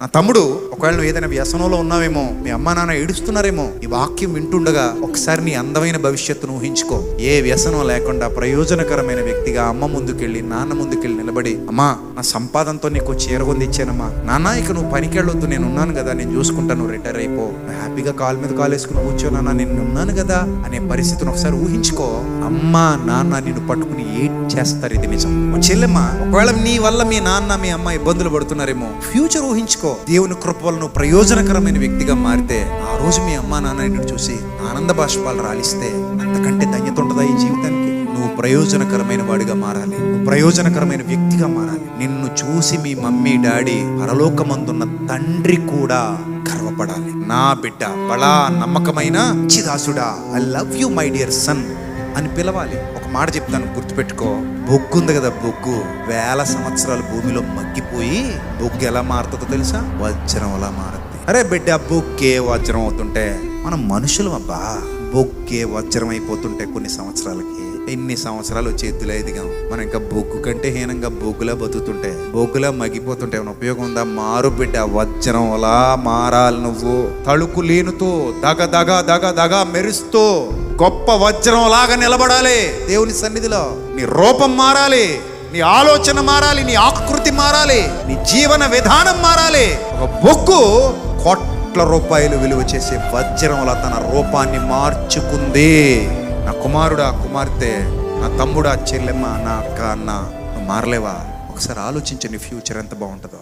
నా తమ్ముడు, ఒకవేళ నువ్వు ఏదైనా వ్యసనంలో ఉన్నావేమో, మీ అమ్మా నాన్న ఏడుస్తున్నారేమో, ఈ వాక్యం వింటుండగా ఒకసారి నీ అందమైన భవిష్యత్తును ఊహించుకో. ఏ వ్యసనం లేకుండా ప్రయోజనకరమైన వ్యక్తిగా అమ్మ ముందుకెళ్ళి, నాన్న ముందుకెళ్ళి నిలబడి, అమ్మా నా సంపాదనతో నీకు చీర కొని ఇచ్చానమ్మా, నాన్న ఇక నువ్వు పనికెళ్ళొద్దు, నేను ఉన్నాను కదా, నేను చూసుకుంటాను, నువ్వు రిటైర్ అయిపో, నువ్వు హ్యాపీగా కాలు మీద కాలు వేసుకుని కూర్చోనన్నా, నేను ఉన్నాను కదా అనే పరిస్థితిని ఒకసారి ఊహించుకో. అమ్మా నాన్న నిన్ను పట్టుకుని ఏడ్ చేస్తారు. ఇది నిజం. చెల్లెమ్మ, ఒకవేళ నీ వల్ల మీ నాన్న మీ అమ్మ ఇబ్బందులు పడుతున్నారేమో, ఫ్యూచర్ ఊహించుకో. దేవుని కృప వల్ల నువ్వు ప్రయోజనకరమైన వ్యక్తిగా మారితే, ఆ రోజు మీ అమ్మా నాన్న నిన్ను చూసి ఆనంద బాష్పాలు రాలిస్తే అంతకంటే ధన్యత ఉంటుందా ఈ జీవితానికి? నువ్వు ప్రయోజనకరమైన వాడిగా మారాలి, నువ్వు ప్రయోజనకరమైన వ్యక్తిగా మారాలి. నిన్ను చూసి మీ మమ్మీ డాడీ, పరలోకమందున్న తండ్రి కూడా గర్వపడాలి. నా బిడ్డ బలా నమ్మకమైన చిదాసుడా, I love you my dear son అని పిలవాలి. ఒక మాట చెప్తాను, గుర్తుపెట్టుకో. బొగ్గు ఉంది కదా, బొగ్గు వేల సంవత్సరాలు భూమిలో మగ్గిపోయి బొగ్గు ఎలా మారుతుందో తెలుసా? వజ్రం అలా మారుతుంది. అరే బిడ్డ, బొగ్గే వజ్రం అవుతుంటే మనం మనుషులం అబ్బా. బొగ్గే వజ్రం అయిపోతుంటే కొన్ని సంవత్సరాలకి ఎన్ని సంవత్సరాలు చేతులు ఎదిగాం మనం, ఇంకా బొగ్గు కంటే హీనంగా బొగ్గులా బతుకుతుంటే, బొగ్గులా మగ్గిపోతుంటే ఏమైనా ఉపయోగం ఉందా? మారు బిడ్డ, వజ్రం అలా మారాలి. నువ్వు తళుకు లేనుతో దగ దగ దగ దగ మెరుస్తూ గొప్ప వజ్రం లాగా నిలబడాలి దేవుని సన్నిధిలో. నీ రూపం మారాలి, నీ ఆలోచన మారాలి, నీ ఆకృతి మారాలి, నీ జీవన విధానం మారాలి. ఒక బొగ్గు కోట్ల రూపాయలు విలువ చేసే వజ్రంలా తన రూపాన్ని మార్చుకుంది. నా కుమారుడా, కుమార్తె, నా తమ్ముడా, చెల్లెమ్మ, నా అక్క, అన్న, నువ్వు మారలేవా? ఒకసారి ఆలోచించండి, ఫ్యూచర్ ఎంత బాగుంటుందో.